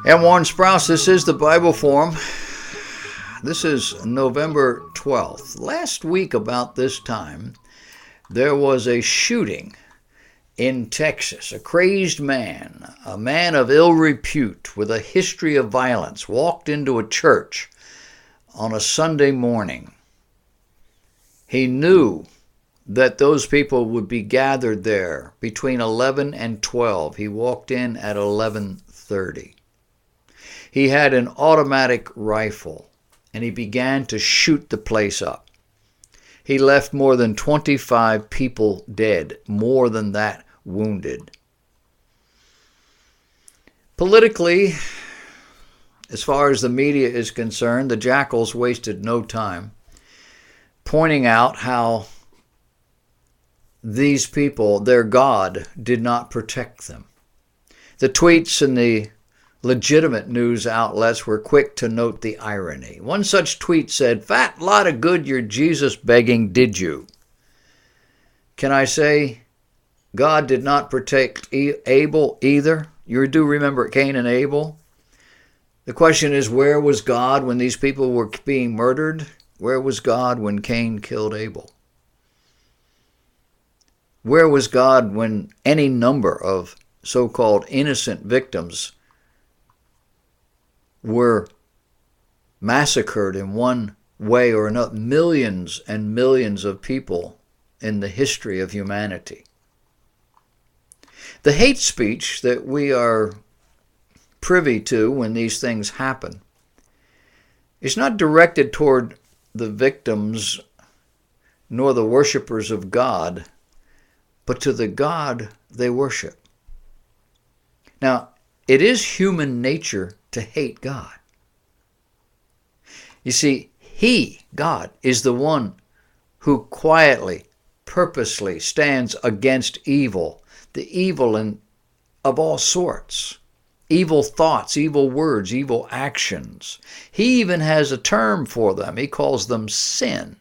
And Warren Sprouse, this is the Bible Forum. This is November 12th. Last week about this time, there was a shooting in Texas. A crazed man, a man of ill repute with a history of violence, walked into a church on a Sunday morning. He knew that those people would be gathered there between 11 and 12. He walked in at 11:30. He had an automatic rifle, and he began to shoot the place up. He left more than 25 people dead, more than that wounded. Politically, as far as the media is concerned, the jackals wasted no time pointing out how these people, their God, did not protect them. The tweets and the legitimate news outlets were quick to note the irony. One such tweet said, "Fat lot of good your Jesus begging, did you?" Can I say God did not protect Abel either? You do remember Cain and Abel? The question is, where was God when these people were being murdered? Where was God when Cain killed Abel? Where was God when any number of so-called innocent victims were massacred in one way or another? Millions and millions of people in the history of humanity. The hate speech that we are privy to when these things happen is not directed toward the victims nor the worshipers of God, but to the God they worship. Now, it is human nature to hate God. You see, He, God, is the one who quietly, purposely stands against evil, the evil of all sorts. Evil thoughts, evil words, evil actions. He even has a term for them. He calls them sin.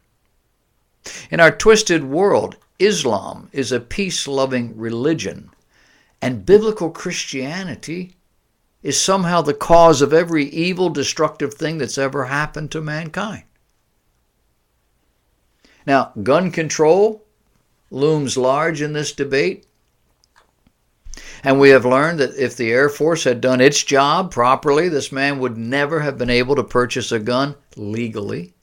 In our twisted world, Islam is a peace-loving religion, and biblical Christianity is somehow the cause of every evil, destructive thing that's ever happened to mankind. Now, gun control looms large in this debate. And we have learned that if the Air Force had done its job properly, this man would never have been able to purchase a gun legally.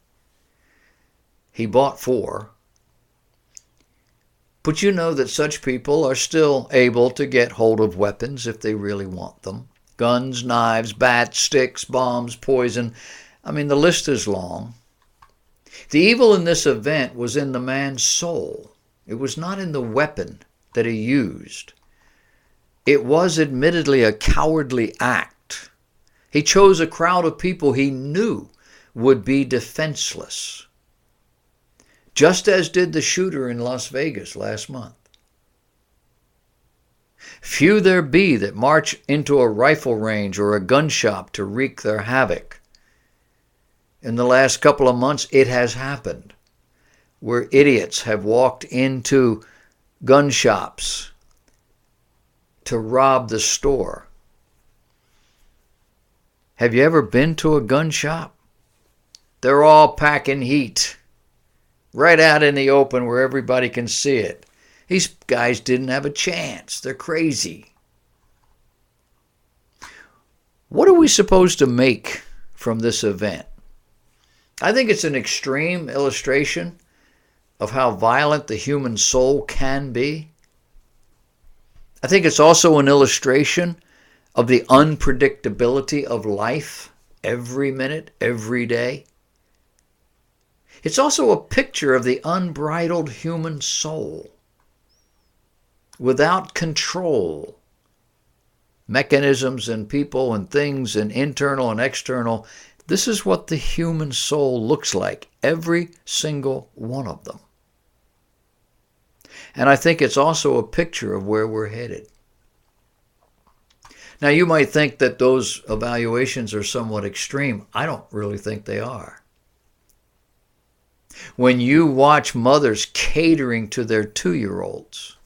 He bought 4. But you know that such people are still able to get hold of weapons if they really want them. Guns, knives, bats, sticks, bombs, poison. I mean, the list is long. The evil in this event was in the man's soul. It was not in the weapon that he used. It was admittedly a cowardly act. He chose a crowd of people he knew would be defenseless, just as did the shooter in Las Vegas last month. Few there be that march into a rifle range or a gun shop to wreak their havoc. In the last couple of months, it has happened, where idiots have walked into gun shops to rob the store. Have you ever been to a gun shop? They're all packing heat right out in the open where everybody can see it. These guys didn't have a chance. They're crazy. What are we supposed to make from this event? I think it's an extreme illustration of how violent the human soul can be. I think it's also an illustration of the unpredictability of life every minute, every day. It's also a picture of the unbridled human soul without control. Mechanisms and people and things and internal and external. This is what the human soul looks like, every single one of them. And I think it's also a picture of where we're headed. Now, you might think that those evaluations are somewhat extreme. I don't really think they are. When you watch mothers catering to their 2-year-olds,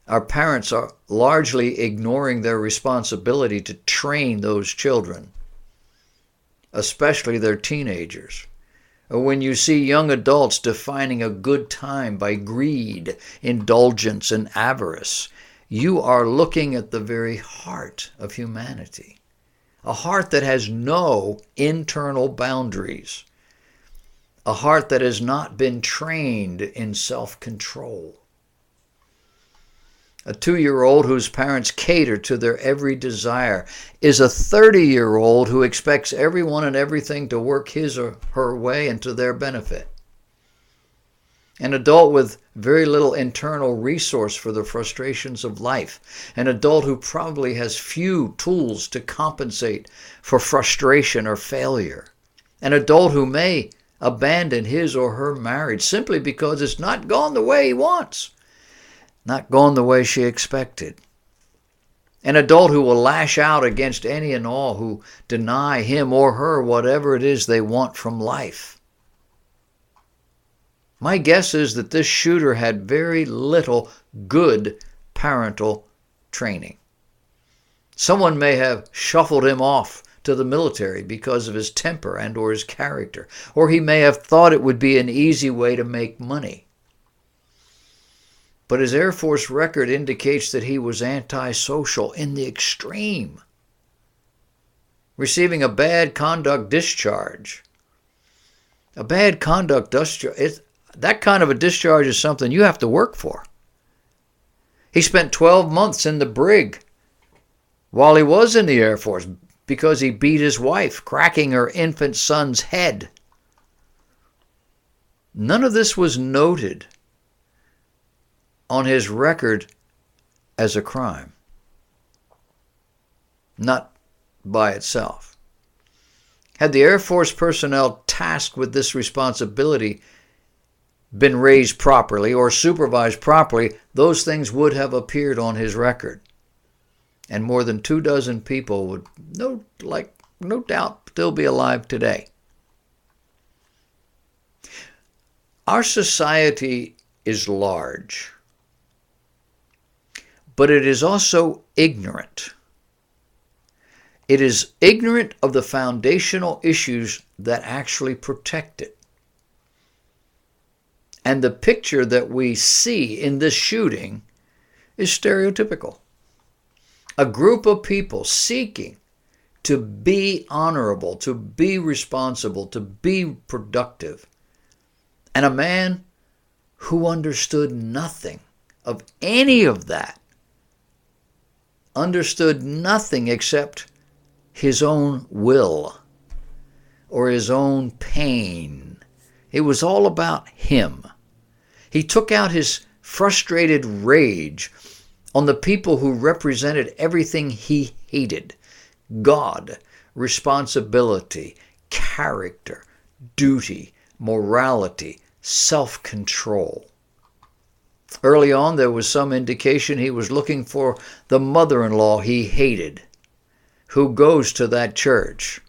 Our parents are largely ignoring their responsibility to train those children, especially their teenagers. Or when you see young adults defining a good time by greed, indulgence, and avarice, you are looking at the very heart of humanity. A heart that has no internal boundaries. A heart that has not been trained in self-control. A 2-year-old whose parents cater to their every desire is a 30-year-old who expects everyone and everything to work his or her way and to their benefit. An adult with very little internal resource for the frustrations of life. An adult who probably has few tools to compensate for frustration or failure. An adult who may abandon his or her marriage simply because it's not gone the way he wants. Not gone the way she expected. An adult who will lash out against any and all who deny him or her whatever it is they want from life. My guess is that this shooter had very little good parental training. Someone may have shuffled him off to the military because of his temper and or his character, or he may have thought it would be an easy way to make money. But his Air Force record indicates that he was antisocial in the extreme, receiving a bad conduct discharge. A bad conduct discharge, that kind of a discharge is something you have to work for. He spent 12 months in the brig while he was in the Air Force because he beat his wife, cracking her infant son's head. None of this was noted on his record as a crime. Not by itself. Had the Air Force personnel tasked with this responsibility been raised properly or supervised properly, those things would have appeared on his record. And more than 24 people would, no doubt, still be alive today. Our society is large, but it is also ignorant. It is ignorant of the foundational issues that actually protect it. And the picture that we see in this shooting is stereotypical. A group of people seeking to be honorable, to be responsible, to be productive. And a man who understood nothing of any of that, understood nothing except his own will or his own pain. It was all about him. He took out his frustrated rage on the people who represented everything he hated: God, responsibility, character, duty, morality, self-control. Early on, there was some indication he was looking for the mother-in-law he hated, who goes to that church.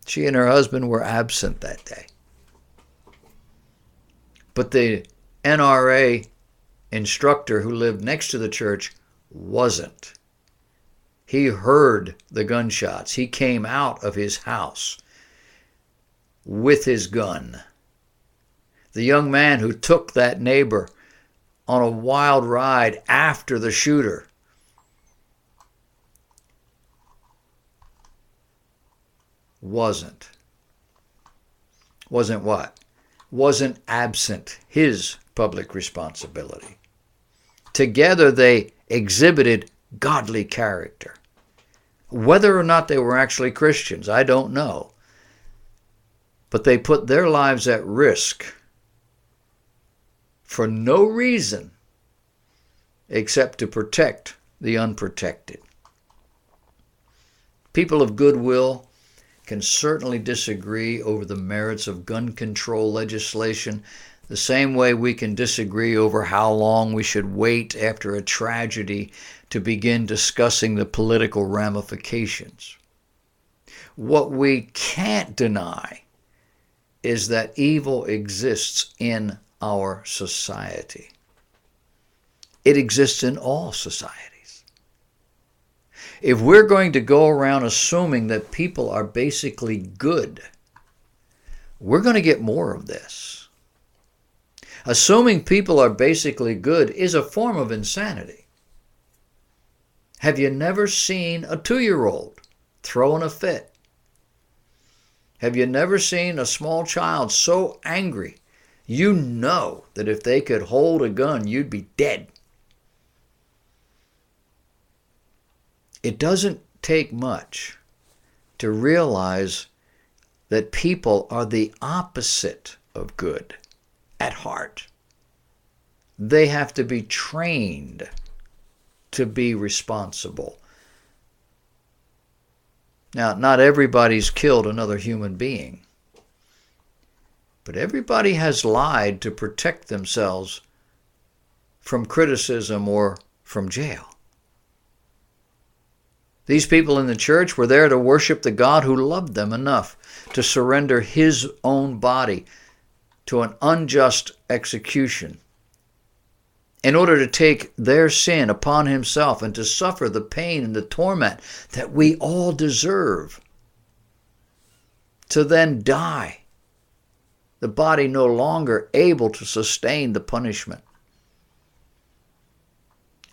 She and her husband were absent that day. But the NRA instructor who lived next to the church wasn't. He heard the gunshots. He came out of his house with his gun. The young man who took that neighbor on a wild ride after the shooter wasn't what? Wasn't absent his public responsibility. Together they exhibited godly character. Whether or not they were actually Christians, I don't know. But they put their lives at risk for no reason except to protect the unprotected. People of goodwill can certainly disagree over the merits of gun control legislation, the same way we can disagree over how long we should wait after a tragedy to begin discussing the political ramifications. What we can't deny is that evil exists in our society. It exists in all societies. If we're going to go around assuming that people are basically good, we're going to get more of this. Assuming people are basically good is a form of insanity. Have you never seen a 2-year-old throwing a fit? Have you never seen a small child so angry you know that if they could hold a gun, you'd be dead? It doesn't take much to realize that people are the opposite of good at heart. They have to be trained to be responsible. Now, not everybody's killed another human being, but everybody has lied to protect themselves from criticism or from jail. These people in the church were there to worship the God who loved them enough to surrender his own body to an unjust execution in order to take their sin upon himself and to suffer the pain and the torment that we all deserve, to then die, the body no longer able to sustain the punishment,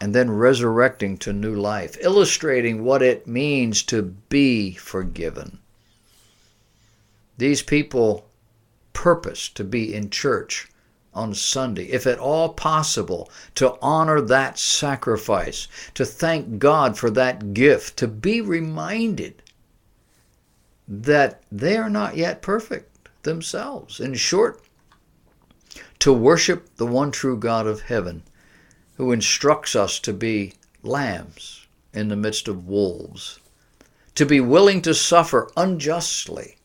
and then resurrecting to new life, illustrating what it means to be forgiven. These people purpose to be in church on Sunday, if at all possible, to honor that sacrifice, to thank God for that gift, to be reminded that they are not yet perfect themselves. In short, to worship the one true God of heaven, who instructs us to be lambs in the midst of wolves, to be willing to suffer unjustly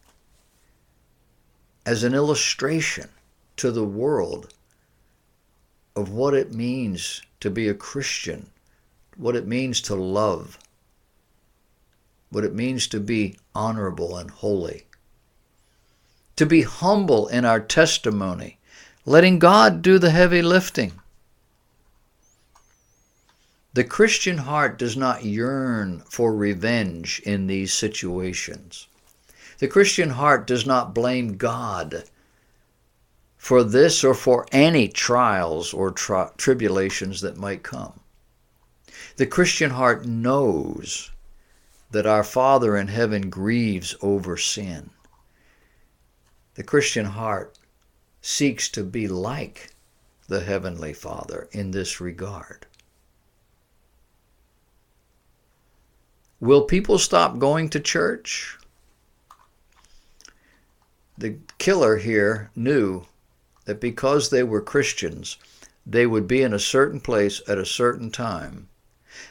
as an illustration to the world of what it means to be a Christian, what it means to love, what it means to be honorable and holy, to be humble in our testimony, letting God do the heavy lifting. The Christian heart does not yearn for revenge in these situations. The Christian heart does not blame God for this or for any trials or tribulations that might come. The Christian heart knows that our Father in heaven grieves over sin. The Christian heart seeks to be like the Heavenly Father in this regard. Will people stop going to church? The killer here knew that because they were Christians, they would be in a certain place at a certain time.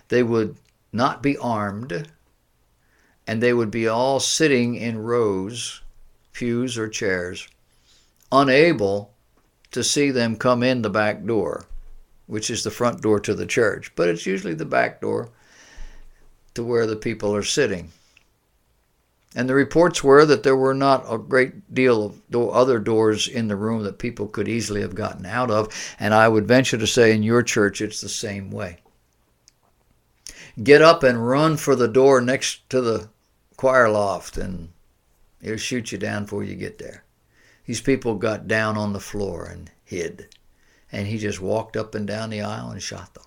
They would not be armed, and they would be all sitting in rows, pews or chairs, unable to see them come in the back door, which is the front door to the church, but it's usually the back door to where the people are sitting. And the reports were that there were not a great deal of other doors in the room that people could easily have gotten out of, and I would venture to say in your church it's the same way. Get up and run for the door next to the choir loft, and it'll shoot you down before you get there. These people got down on the floor and hid, and he just walked up and down the aisle and shot them.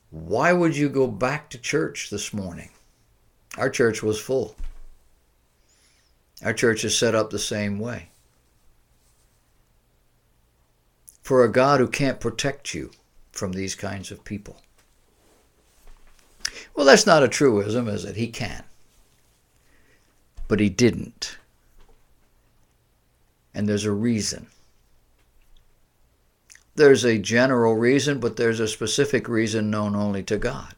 Why would you go back to church this morning? Our church was full. Our church is set up the same way. For a God who can't protect you from these kinds of people. Well, that's not a truism, is it? He can. But he didn't. And there's a reason. There's a general reason, but there's a specific reason known only to God.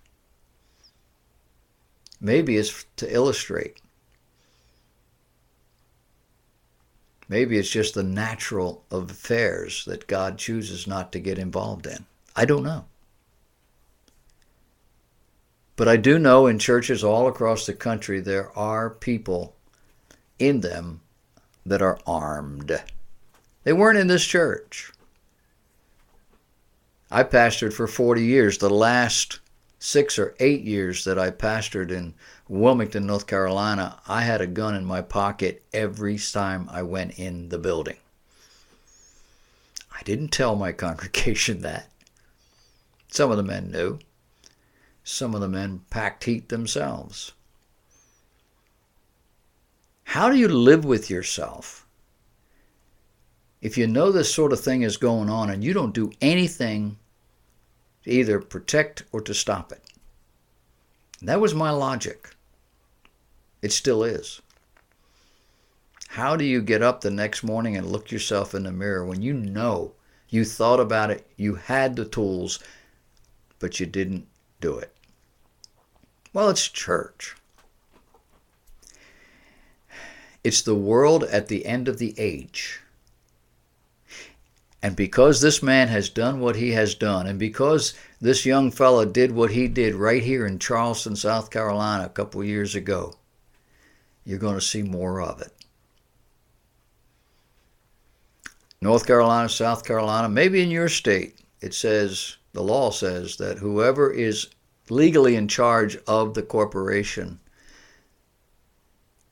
Maybe it's to illustrate. Maybe it's just the natural of affairs that God chooses not to get involved in. I don't know. But I do know in churches all across the country there are people in them that are armed. They weren't in this church. I pastored for 40 years. The last 6 or 8 years that I pastored in Wilmington, North Carolina, I had a gun in my pocket every time I went in the building. I didn't tell my congregation that. Some of the men knew. Some of the men packed heat themselves. How do you live with yourself if you know this sort of thing is going on and you don't do anything to either protect or to stop it? That was my logic. It still is. How do you get up the next morning and look yourself in the mirror when you know you thought about it, you had the tools, but you didn't do it? Well, it's church. It's the world at the end of the age. And because this man has done what he has done, and because this young fella did what he did right here in Charleston, South Carolina a couple of years ago, you're going to see more of it. North Carolina, South Carolina, maybe in your state, it says, the law says that whoever is legally in charge of the corporation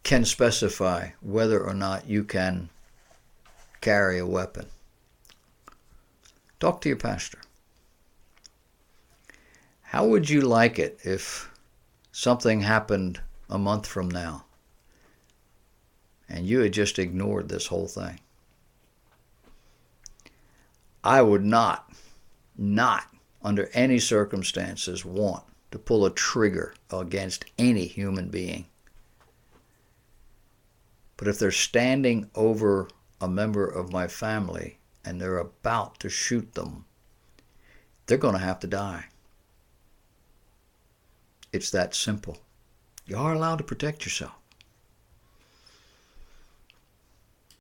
can specify whether or not you can carry a weapon. Talk to your pastor. How would you like it if something happened a month from now and you had just ignored this whole thing? I would not under any circumstances want to pull a trigger against any human being. But if they're standing over a member of my family and they're about to shoot them, they're going to have to die. It's that simple. You are allowed to protect yourself.